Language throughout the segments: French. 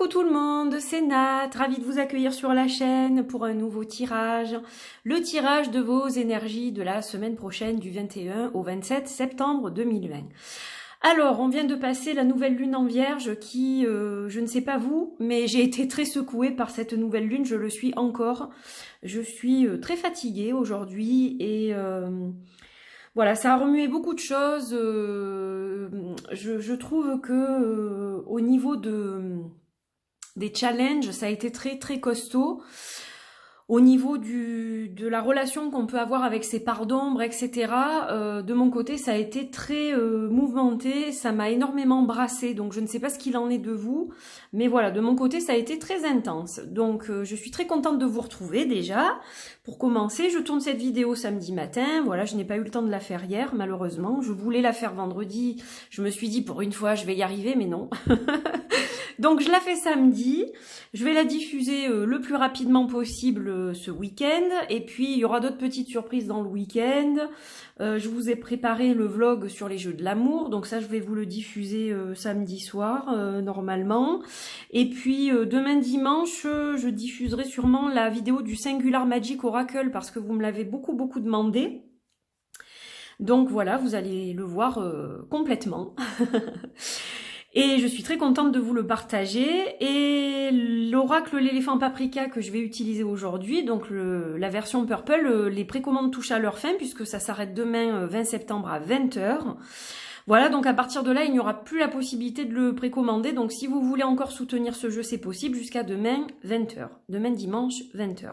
Coucou tout le monde, c'est Nat, ravie de vous accueillir sur la chaîne pour un nouveau tirage. Le tirage de vos énergies de la semaine prochaine du 21 au 27 septembre 2020. Alors, on vient de passer la nouvelle lune en Vierge qui, je ne sais pas vous, mais j'ai été très secouée par cette nouvelle lune, je le suis encore. Je suis très fatiguée aujourd'hui et voilà, ça a remué beaucoup de choses. Je trouve que au niveau des challenges, ça a été très très costaud. Au niveau de la relation qu'on peut avoir avec ses parts d'ombre, etc., de mon côté, ça a été très mouvementé, ça m'a énormément brassé, donc je ne sais pas ce qu'il en est de vous, mais voilà, de mon côté, ça a été très intense. Donc je suis très contente de vous retrouver déjà. Pour commencer, je tourne cette vidéo samedi matin, voilà, je n'ai pas eu le temps de la faire hier, malheureusement. Je voulais la faire vendredi, je me suis dit pour une fois, je vais y arriver, mais non. Donc je la fais samedi, je vais la diffuser le plus rapidement possible ce week-end, et puis il y aura d'autres petites surprises dans le week-end. Je vous ai préparé le vlog sur les jeux de l'amour, donc ça je vais vous le diffuser samedi soir normalement. Et puis demain dimanche, je diffuserai sûrement la vidéo du Singular Magic Oracle parce que vous me l'avez beaucoup demandé. Donc voilà, vous allez le voir complètement. Et je suis très contente de vous le partager. Et l'oracle l'éléphant paprika que je vais utiliser aujourd'hui, donc la version purple, les précommandes touchent à leur fin puisque ça s'arrête demain 20 septembre à 20 h. Voilà, donc à partir de là, il n'y aura plus la possibilité de le précommander. Donc si vous voulez encore soutenir ce jeu, c'est possible jusqu'à demain 20 h. Demain dimanche 20 h.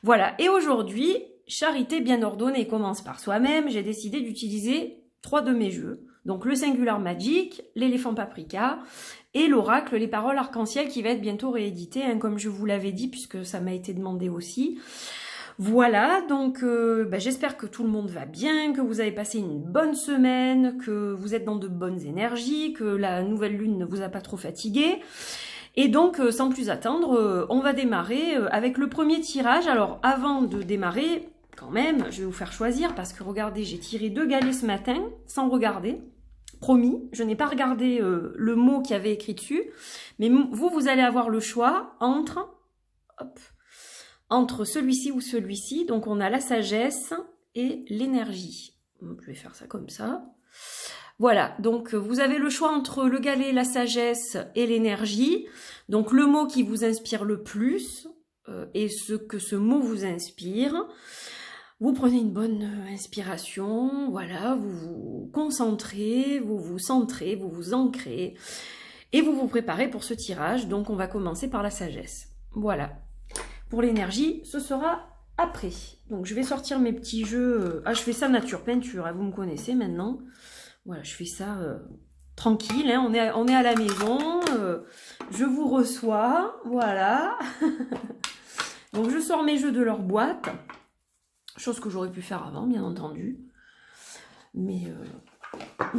Voilà, et aujourd'hui, charité bien ordonnée commence par soi-même. J'ai décidé d'utiliser 3 de mes jeux. Donc le Singular Magic, l'éléphant paprika et l'oracle, les paroles arc-en-ciel qui va être bientôt réédité, hein, comme je vous l'avais dit, puisque ça m'a été demandé aussi. Voilà, donc j'espère que tout le monde va bien, que vous avez passé une bonne semaine, que vous êtes dans de bonnes énergies, que la nouvelle lune ne vous a pas trop fatigué. Et donc, sans plus attendre, on va démarrer avec le premier tirage. Alors, avant de démarrer, quand même, je vais vous faire choisir, parce que regardez, j'ai tiré 2 galets ce matin, sans regarder. Promis, je n'ai pas regardé le mot qu'il y avait écrit dessus, mais vous allez avoir le choix entre celui-ci ou celui-ci. Donc on a la sagesse et l'énergie. Je vais faire ça comme ça. Voilà, donc vous avez le choix entre le galet, la sagesse et l'énergie. Donc le mot qui vous inspire le plus et ce que ce mot vous inspire. Vous prenez une bonne inspiration, voilà, vous vous concentrez, vous vous centrez, vous vous ancrez et vous vous préparez pour ce tirage. Donc on va commencer par la sagesse. Voilà. Pour l'énergie, ce sera après. Donc je vais sortir mes petits jeux. Je fais ça nature peinture, hein, vous me connaissez maintenant. Voilà, je fais ça tranquille, hein, on est à la maison. Je vous reçois, voilà. Donc je sors mes jeux de leur boîte. Chose que j'aurais pu faire avant, bien entendu. Mais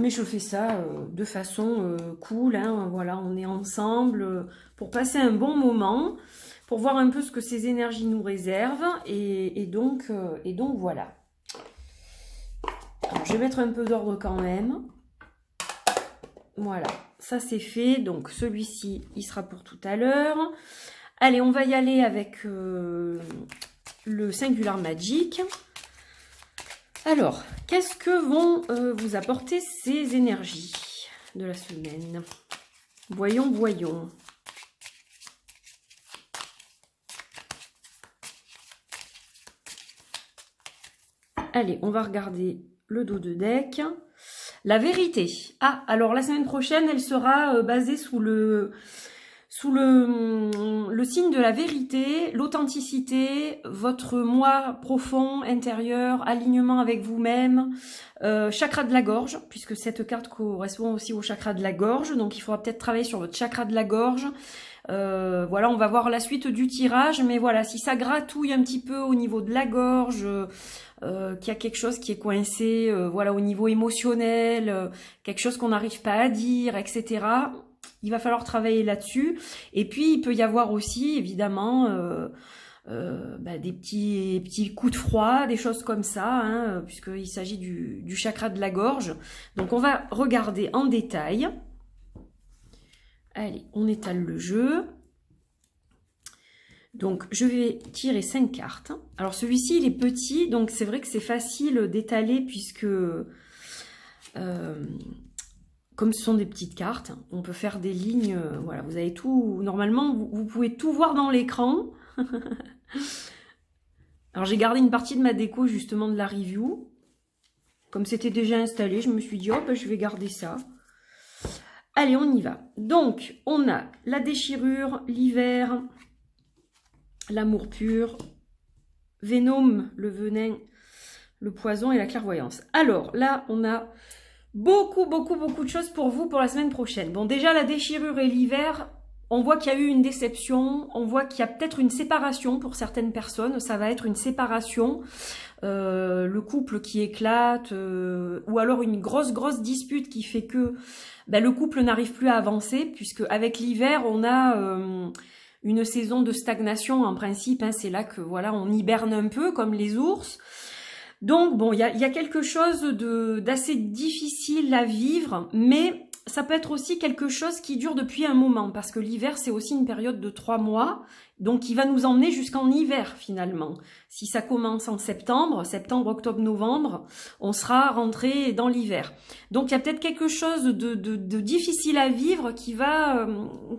je fais ça de façon cool. Hein, voilà, on est ensemble pour passer un bon moment, pour voir un peu ce que ces énergies nous réservent. Et donc voilà. Alors, je vais mettre un peu d'ordre quand même. Voilà, ça c'est fait. Donc celui-ci, il sera pour tout à l'heure. Allez, on va y aller avec le Singular Magic. Alors, qu'est-ce que vont vous apporter ces énergies de la semaine? Voyons. Allez, on va regarder le dos de deck. La vérité. Ah, alors la semaine prochaine, elle sera basée sous le signe de la vérité, l'authenticité, votre moi profond, intérieur, alignement avec vous-même, chakra de la gorge, puisque cette carte correspond aussi au chakra de la gorge, donc il faudra peut-être travailler sur votre chakra de la gorge. Voilà, on va voir la suite du tirage, mais voilà, si ça gratouille un petit peu au niveau de la gorge, qu'il y a quelque chose qui est coincé, voilà, au niveau émotionnel, quelque chose qu'on n'arrive pas à dire, etc., il va falloir travailler là-dessus. Et puis, il peut y avoir aussi, évidemment, des petits coups de froid, des choses comme ça, hein, puisqu'il s'agit du chakra de la gorge. Donc, on va regarder en détail. Allez, on étale le jeu. Donc, je vais tirer 5 cartes. Alors, celui-ci, il est petit, donc c'est vrai que c'est facile d'étaler puisque, comme ce sont des petites cartes, on peut faire des lignes, voilà, vous avez tout, normalement, vous pouvez tout voir dans l'écran. Alors, j'ai gardé une partie de ma déco, justement, de la review. Comme c'était déjà installé, je me suis dit, oh, ben, je vais garder ça. Allez, on y va. Donc, on a la déchirure, l'hiver, l'amour pur, Venom, le venin, le poison et la clairvoyance. Alors, là, on a beaucoup de choses pour vous pour la semaine prochaine. Bon, déjà, la déchirure et l'hiver, on voit qu'il y a eu une déception, on voit qu'il y a peut-être une séparation pour certaines personnes. Ça va être une séparation, le couple qui éclate, ou alors une grosse dispute qui fait que ben, le couple n'arrive plus à avancer, puisque avec l'hiver, on a une saison de stagnation en principe. Hein, c'est là que voilà, on hiberne un peu comme les ours. Donc bon, il y a quelque chose d'assez difficile à vivre, mais ça peut être aussi quelque chose qui dure depuis un moment, parce que l'hiver, c'est aussi une période de 3 mois, donc il va nous emmener jusqu'en hiver, finalement. Si ça commence en septembre, octobre, novembre, on sera rentré dans l'hiver. Donc il y a peut-être quelque chose de difficile à vivre qui va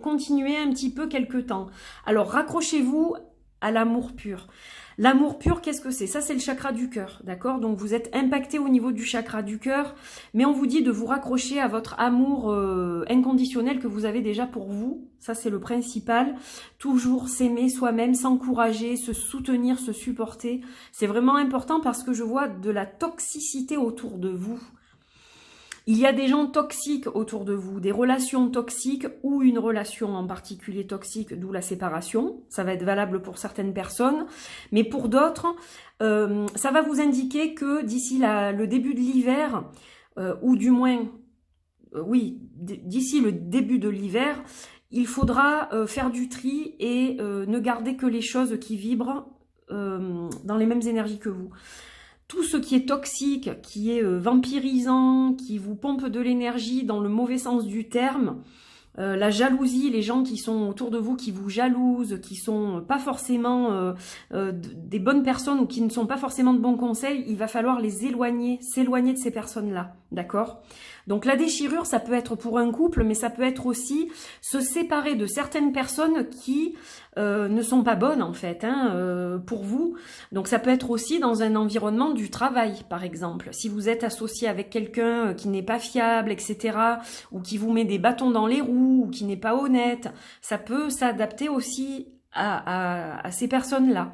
continuer un petit peu quelque temps. Alors, raccrochez-vous à l'amour pur. L'amour pur, qu'est-ce que c'est? Ça, c'est le chakra du cœur, d'accord? Donc, vous êtes impacté au niveau du chakra du cœur, mais on vous dit de vous raccrocher à votre amour inconditionnel que vous avez déjà pour vous. Ça, c'est le principal. Toujours s'aimer soi-même, s'encourager, se soutenir, se supporter. C'est vraiment important parce que je vois de la toxicité autour de vous. Il y a des gens toxiques autour de vous, des relations toxiques ou une relation en particulier toxique, d'où la séparation. Ça va être valable pour certaines personnes, mais pour d'autres, ça va vous indiquer que d'ici le début de l'hiver, ou du moins, oui, d'ici le début de l'hiver, il faudra faire du tri et ne garder que les choses qui vibrent dans les mêmes énergies que vous. Tout ce qui est toxique, qui est vampirisant, qui vous pompe de l'énergie dans le mauvais sens du terme, la jalousie, les gens qui sont autour de vous, qui vous jalousent, qui sont pas forcément des bonnes personnes ou qui ne sont pas forcément de bons conseils, il va falloir les éloigner, s'éloigner de ces personnes-là, d'accord? Donc la déchirure, ça peut être pour un couple, mais ça peut être aussi se séparer de certaines personnes qui ne sont pas bonnes en fait pour vous. Donc ça peut être aussi dans un environnement du travail, par exemple. Si vous êtes associé avec quelqu'un qui n'est pas fiable, etc., ou qui vous met des bâtons dans les roues, ou qui n'est pas honnête, ça peut s'adapter aussi à ces personnes-là.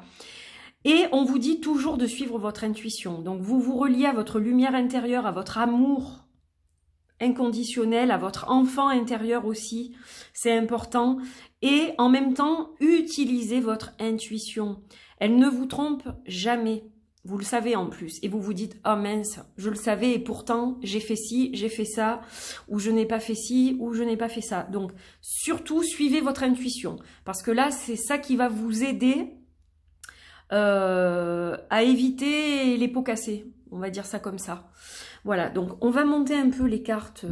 Et on vous dit toujours de suivre votre intuition. Donc vous vous reliez à votre lumière intérieure, à votre amour inconditionnel, à votre enfant intérieur aussi, c'est important. Et en même temps, utilisez votre intuition. Elle ne vous trompe jamais. Vous le savez en plus. Et vous vous dites, oh mince, je le savais et pourtant j'ai fait ci, j'ai fait ça, ou je n'ai pas fait ci, ou je n'ai pas fait ça. Donc surtout, suivez votre intuition. Parce que là, c'est ça qui va vous aider à éviter les pots cassés. On va dire ça comme ça. Voilà, donc on va monter un peu les cartes,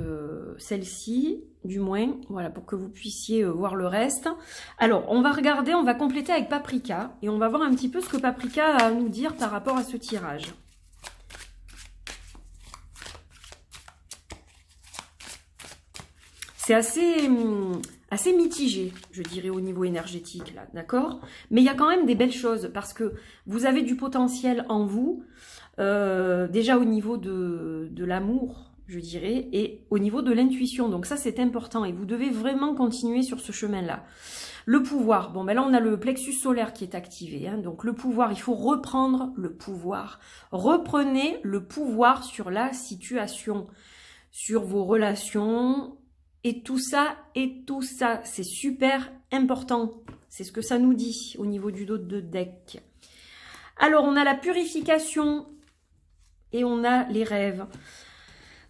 celles-ci, du moins, voilà, pour que vous puissiez voir le reste. Alors, on va regarder, on va compléter avec Paprika, et on va voir un petit peu ce que Paprika a à nous dire par rapport à ce tirage. C'est assez mitigé, je dirais, au niveau énergétique, là, d'accord? Mais il y a quand même des belles choses, parce que vous avez du potentiel en vous, déjà au niveau de l'amour, je dirais, et au niveau de l'intuition. Donc ça, c'est important, et vous devez vraiment continuer sur ce chemin-là. Le pouvoir, bon, ben là, on a le plexus solaire qui est activé, hein, donc le pouvoir, il faut reprendre le pouvoir. Reprenez le pouvoir sur la situation, sur vos relations, et tout ça, c'est super important. C'est ce que ça nous dit au niveau du dos de deck. Alors, on a la purification et on a les rêves.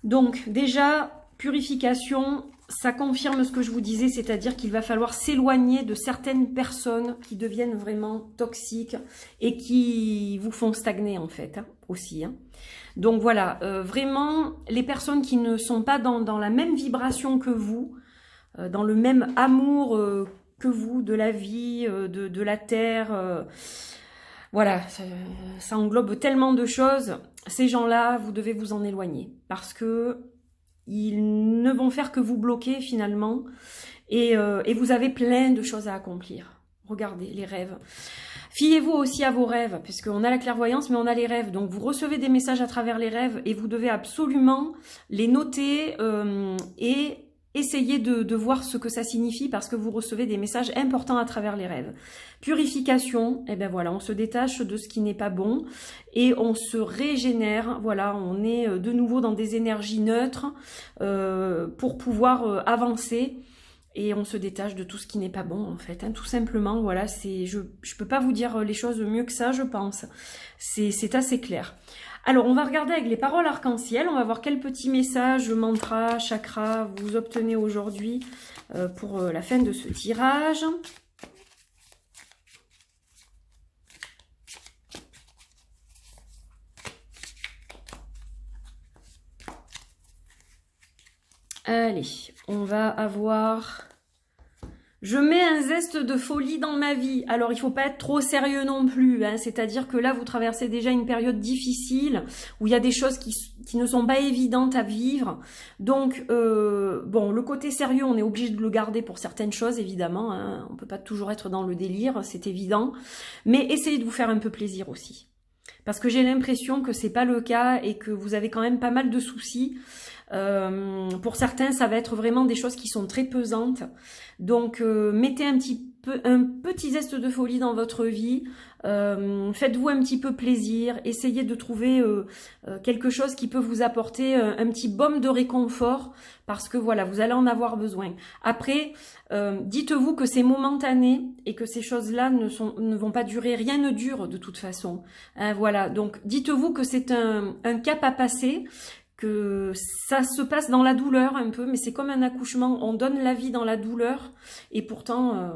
Donc, déjà, purification, ça confirme ce que je vous disais, c'est-à-dire qu'il va falloir s'éloigner de certaines personnes qui deviennent vraiment toxiques et qui vous font stagner, en fait, hein, aussi. Hein. Donc, voilà, vraiment, les personnes qui ne sont pas dans la même vibration que vous, dans le même amour que vous, de la vie, de la terre. Voilà, ça englobe tellement de choses. Ces gens-là, vous devez vous en éloigner parce que ils ne vont faire que vous bloquer finalement et vous avez plein de choses à accomplir. Regardez les rêves. Fiez-vous aussi à vos rêves, puisqu'on a la clairvoyance, mais on a les rêves. Donc vous recevez des messages à travers les rêves et vous devez absolument les noter et essayer de voir ce que ça signifie parce que vous recevez des messages importants à travers les rêves. Purification, et ben voilà, on se détache de ce qui n'est pas bon et on se régénère. Voilà, on est de nouveau dans des énergies neutres pour pouvoir avancer. Et on se détache de tout ce qui n'est pas bon, en fait. Hein, tout simplement, voilà, je peux pas vous dire les choses mieux que ça, je pense. C'est assez clair. Alors, on va regarder avec les paroles arc-en-ciel. On va voir quel petit message, mantra, chakra vous obtenez aujourd'hui pour la fin de ce tirage. Allez, on va avoir... Je mets un zeste de folie dans ma vie. Alors, il faut pas être trop sérieux non plus. Hein. C'est-à-dire que là, vous traversez déjà une période difficile où il y a des choses qui ne sont pas évidentes à vivre. Donc, bon, le côté sérieux, on est obligé de le garder pour certaines choses, évidemment. Hein. On peut pas toujours être dans le délire, c'est évident. Mais essayez de vous faire un peu plaisir aussi. Parce que j'ai l'impression que c'est pas le cas et que vous avez quand même pas mal de soucis. Pour certains, ça va être vraiment des choses qui sont très pesantes. Donc, mettez un petit zeste de folie dans votre vie. Faites-vous un petit peu plaisir. Essayez de trouver quelque chose qui peut vous apporter un petit baume de réconfort parce que voilà, vous allez en avoir besoin. Après, dites-vous que c'est momentané et que ces choses-là ne vont pas durer. Rien ne dure de toute façon. Hein, voilà, donc dites-vous que c'est un cap à passer, que ça se passe dans la douleur un peu, mais c'est comme un accouchement, on donne la vie dans la douleur, et pourtant,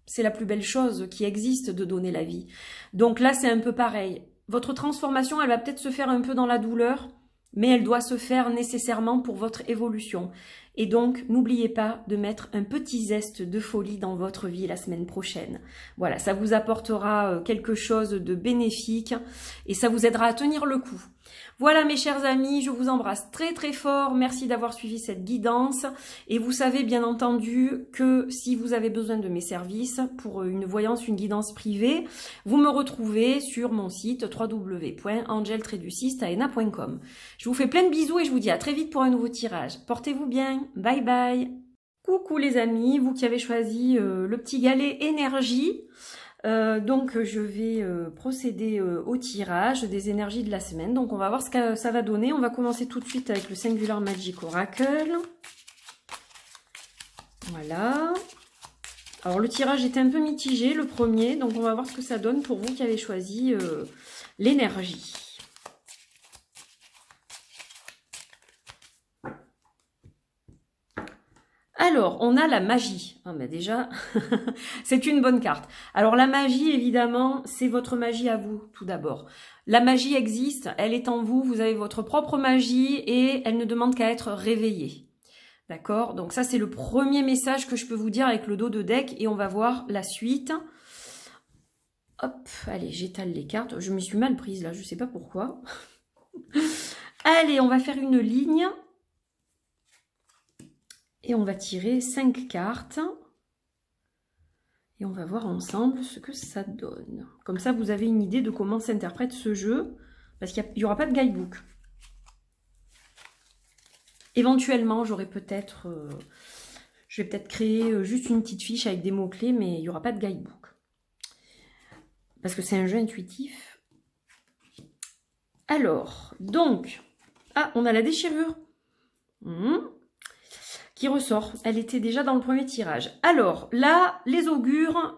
c'est la plus belle chose qui existe de donner la vie. Donc là, c'est un peu pareil. Votre transformation, elle va peut-être se faire un peu dans la douleur, mais elle doit se faire nécessairement pour votre évolution. Et donc, n'oubliez pas de mettre un petit zeste de folie dans votre vie la semaine prochaine. Voilà, ça vous apportera quelque chose de bénéfique et ça vous aidera à tenir le coup. Voilà mes chers amis, je vous embrasse très très fort. Merci d'avoir suivi cette guidance. Et vous savez bien entendu que si vous avez besoin de mes services pour une voyance, une guidance privée, vous me retrouvez sur mon site www.angel-taena.com. Je vous fais plein de bisous et je vous dis à très vite pour un nouveau tirage. Portez-vous bien. Bye bye. Coucou les amis, vous qui avez choisi le petit galet énergie. Donc je vais procéder au tirage des énergies de la semaine. Donc on va voir ce que ça va donner. On va commencer tout de suite avec le Singular Magic Oracle. Voilà. Alors le tirage est un peu mitigé, le premier. Donc on va voir ce que ça donne pour vous qui avez choisi l'énergie. Alors, on a la magie. Ah, mais déjà, c'est une bonne carte. Alors, la magie, évidemment, c'est votre magie à vous, tout d'abord. La magie existe, elle est en vous, vous avez votre propre magie et elle ne demande qu'à être réveillée. D'accord? Donc ça, c'est le premier message que je peux vous dire avec le dos de deck et on va voir la suite. Hop, allez, j'étale les cartes. Je m'y suis mal prise, là, je ne sais pas pourquoi. Allez, on va faire une ligne. Et on va tirer 5 cartes. Et on va voir ensemble ce que ça donne. Comme ça, vous avez une idée de comment s'interprète ce jeu. Parce qu'il n'y aura pas de guidebook. Éventuellement, j'aurai peut-être... je vais peut-être créer juste une petite fiche avec des mots-clés, mais il n'y aura pas de guidebook. Parce que c'est un jeu intuitif. Alors, donc... Ah, on a la déchirure. Qui ressort. Elle était déjà dans le premier tirage. Alors, là, les augures,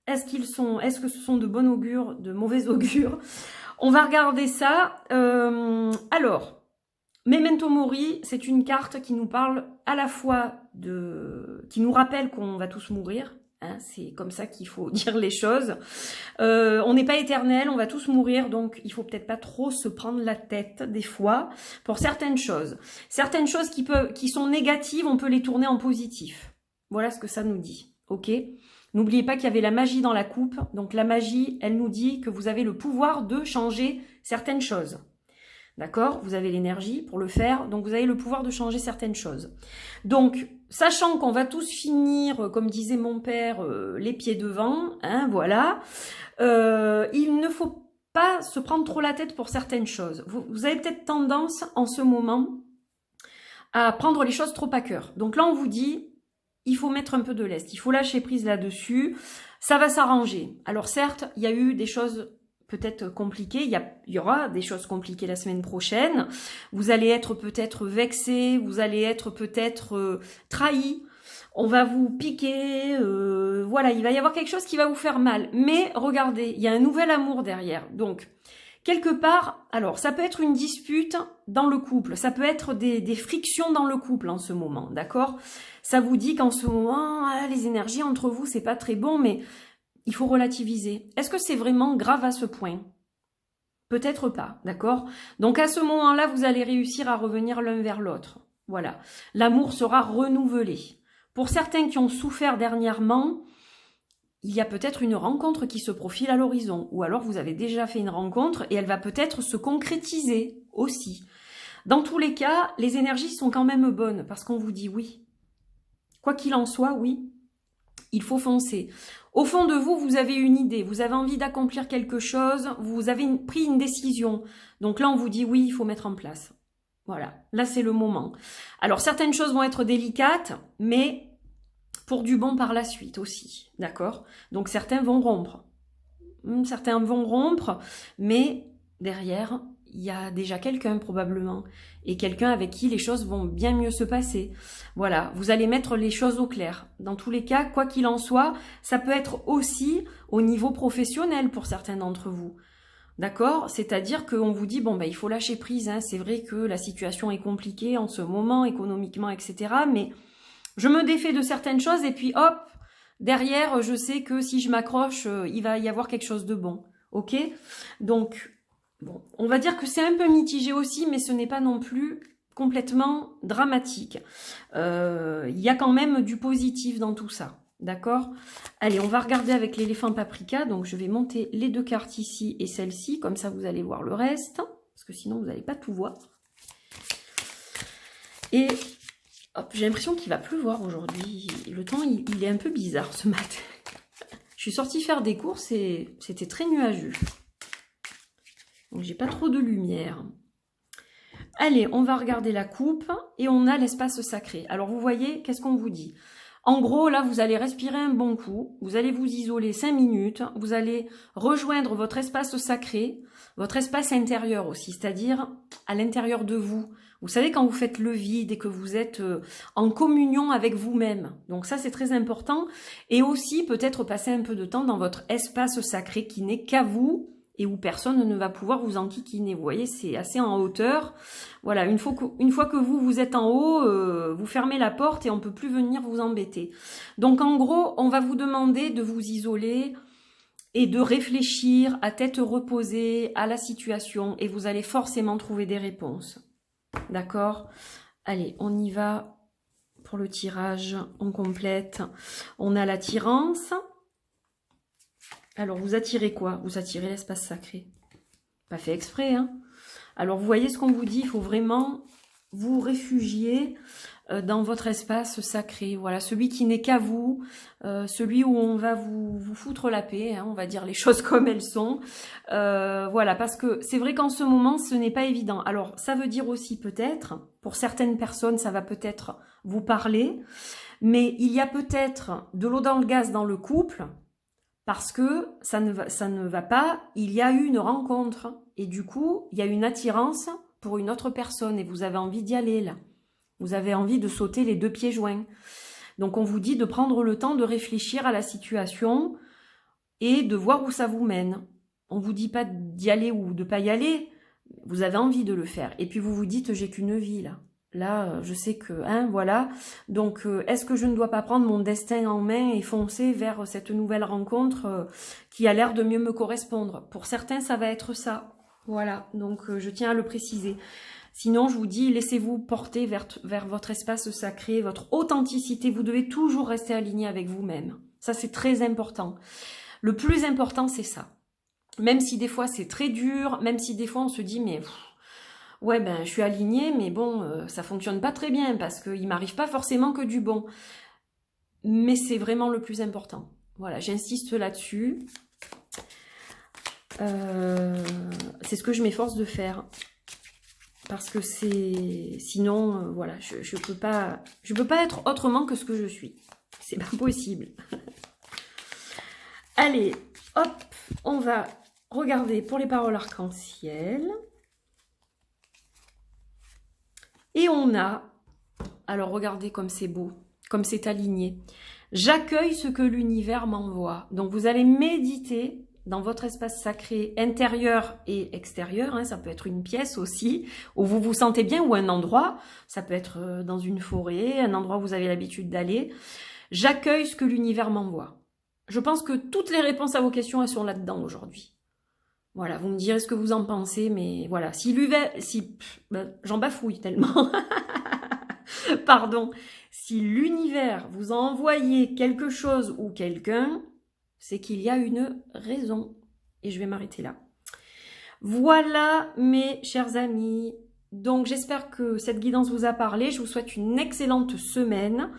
est-ce que ce sont de bons augures, de mauvais augures? On va regarder ça. Alors, Memento Mori, c'est une carte qui nous parle à la fois qui nous rappelle qu'on va tous mourir. Hein, c'est comme ça qu'il faut dire les choses. On n'est pas éternel, on va tous mourir, donc il faut peut-être pas trop se prendre la tête des fois pour certaines choses. Certaines choses qui sont négatives, on peut les tourner en positif. Voilà ce que ça nous dit. Ok? N'oubliez pas qu'il y avait la magie dans la coupe. Donc la magie, elle nous dit que vous avez le pouvoir de changer certaines choses. D'accord? Vous avez l'énergie pour le faire, donc vous avez le pouvoir de changer certaines choses. Donc, sachant qu'on va tous finir, comme disait mon père, les pieds devant, hein, voilà, il ne faut pas se prendre trop la tête pour certaines choses. Vous avez peut-être tendance, en ce moment, à prendre les choses trop à cœur. Donc là, on vous dit, il faut mettre un peu de lest, il faut lâcher prise là-dessus, ça va s'arranger. Alors certes, il y a eu des choses peut-être compliquées, il y aura des choses compliquées la semaine prochaine, vous allez être peut-être vexé, vous allez être peut-être trahi, on va vous piquer, voilà, il va y avoir quelque chose qui va vous faire mal. Mais regardez, il y a un nouvel amour derrière, donc... Quelque part, alors ça peut être une dispute dans le couple, ça peut être des frictions dans le couple en ce moment, d'accord? Ça vous dit qu'en ce moment, les énergies entre vous, c'est pas très bon, mais il faut relativiser. Est-ce que c'est vraiment grave à ce point? Peut-être pas, d'accord? Donc à ce moment-là, vous allez réussir à revenir l'un vers l'autre. Voilà, l'amour sera renouvelé. Pour certains qui ont souffert dernièrement, il y a peut-être une rencontre qui se profile à l'horizon, ou alors vous avez déjà fait une rencontre et elle va peut-être se concrétiser aussi. Dans tous les cas, les énergies sont quand même bonnes, parce qu'on vous dit oui. Quoi qu'il en soit, oui, il faut foncer. Au fond de vous, vous avez une idée, vous avez envie d'accomplir quelque chose, vous avez pris une décision. Donc là, on vous dit oui, il faut mettre en place. Voilà, là c'est le moment. Alors certaines choses vont être délicates, mais... pour du bon par la suite aussi, d'accord? Donc certains vont rompre. Certains vont rompre, mais derrière, il y a déjà quelqu'un probablement. Et quelqu'un avec qui les choses vont bien mieux se passer. Voilà, vous allez mettre les choses au clair. Dans tous les cas, quoi qu'il en soit, ça peut être aussi au niveau professionnel pour certains d'entre vous. D'accord? C'est-à-dire qu'on vous dit, bon, ben, il faut lâcher prise, hein. C'est vrai que la situation est compliquée en ce moment, économiquement, etc. Mais... je me défais de certaines choses et puis hop, derrière, je sais que si je m'accroche, il va y avoir quelque chose de bon. Ok? Donc, bon, on va dire que c'est un peu mitigé aussi, mais ce n'est pas non plus complètement dramatique. Il y a quand même du positif dans tout ça. D'accord? Allez, on va regarder avec l'éléphant paprika. Donc, je vais monter les deux cartes ici et celle-ci. Comme ça, vous allez voir le reste. Parce que sinon, vous n'allez pas tout voir. Et... hop, j'ai l'impression qu'il va pleuvoir aujourd'hui. Le temps, il est un peu bizarre ce matin. Je suis sortie faire des courses et c'était très nuageux. Donc, j'ai pas trop de lumière. Allez, on va regarder la coupe et on a l'espace sacré. Alors, vous voyez, qu'est-ce qu'on vous dit? En gros, là, vous allez respirer un bon coup. Vous allez vous isoler 5 minutes. Vous allez rejoindre votre espace sacré, votre espace intérieur aussi, c'est-à-dire à l'intérieur de vous. Vous savez, quand vous faites le vide et que vous êtes en communion avec vous-même. Donc ça, c'est très important. Et aussi, peut-être passer un peu de temps dans votre espace sacré qui n'est qu'à vous et où personne ne va pouvoir vous enquiquiner. Vous voyez, c'est assez en hauteur. Voilà, une fois que vous êtes en haut, vous fermez la porte et on ne peut plus venir vous embêter. Donc en gros, on va vous demander de vous isoler et de réfléchir à tête reposée à la situation et vous allez forcément trouver des réponses. D'accord? Allez, on y va pour le tirage. On complète. On a l'attirance. Alors, vous attirez quoi? Vous attirez l'espace sacré. Pas fait exprès, hein? Alors, vous voyez ce qu'on vous dit? Il faut vraiment vous réfugier dans votre espace sacré. Voilà, celui qui n'est qu'à vous, celui où on va vous foutre la paix, hein, on va dire les choses comme elles sont. Voilà, parce que c'est vrai qu'en ce moment, ce n'est pas évident. Alors, ça veut dire aussi peut-être, pour certaines personnes, ça va peut-être vous parler, mais il y a peut-être de l'eau dans le gaz dans le couple, parce que ça ne va pas, il y a eu une rencontre, et du coup, il y a une attirance pour une autre personne, et vous avez envie d'y aller, là. Vous avez envie de sauter les 2 pieds joints. Donc, on vous dit de prendre le temps de réfléchir à la situation et de voir où ça vous mène. On ne vous dit pas d'y aller ou de ne pas y aller. Vous avez envie de le faire. Et puis, vous vous dites, j'ai qu'une vie, là. Là, je sais que, hein, voilà. Donc, est-ce que je ne dois pas prendre mon destin en main et foncer vers cette nouvelle rencontre qui a l'air de mieux me correspondre? Pour certains, ça va être ça. Voilà. Donc, je tiens à le préciser. Sinon, je vous dis, laissez-vous porter vers votre espace sacré, votre authenticité. Vous devez toujours rester aligné avec vous-même. Ça, c'est très important. Le plus important, c'est ça. Même si des fois, c'est très dur, même si des fois, on se dit, mais ouais, ben, je suis alignée, mais bon, ça fonctionne pas très bien parce qu'il m'arrive pas forcément que du bon. Mais c'est vraiment le plus important. Voilà, j'insiste là-dessus. C'est ce que je m'efforce de faire. Parce que c'est... Sinon, voilà, je peux pas être autrement que ce que je suis. C'est pas possible. Allez, hop, on va regarder pour les paroles arc-en-ciel. Et on a... Alors, regardez comme c'est beau, comme c'est aligné. J'accueille ce que l'univers m'envoie. Donc, vous allez méditer dans votre espace sacré intérieur et extérieur, hein, ça peut être une pièce aussi, où vous vous sentez bien, ou un endroit, ça peut être dans une forêt, un endroit où vous avez l'habitude d'aller. J'accueille ce que l'univers m'envoie. Je pense que toutes les réponses à vos questions, elles sont là-dedans aujourd'hui. Voilà, vous me direz ce que vous en pensez, mais voilà, j'en bafouille tellement. Pardon. Si l'univers vous a envoyé quelque chose ou quelqu'un, c'est qu'il y a une raison. Et je vais m'arrêter là. Voilà, mes chers amis. Donc, j'espère que cette guidance vous a parlé. Je vous souhaite une excellente semaine.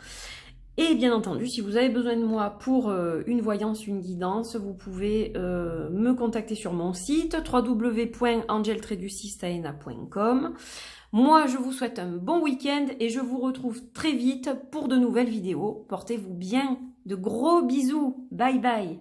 Et bien entendu, si vous avez besoin de moi pour une voyance, une guidance, vous pouvez me contacter sur mon site www.angel-sistaena.com. Moi, je vous souhaite un bon week-end et je vous retrouve très vite pour de nouvelles vidéos. Portez-vous bien. De gros bisous. Bye bye.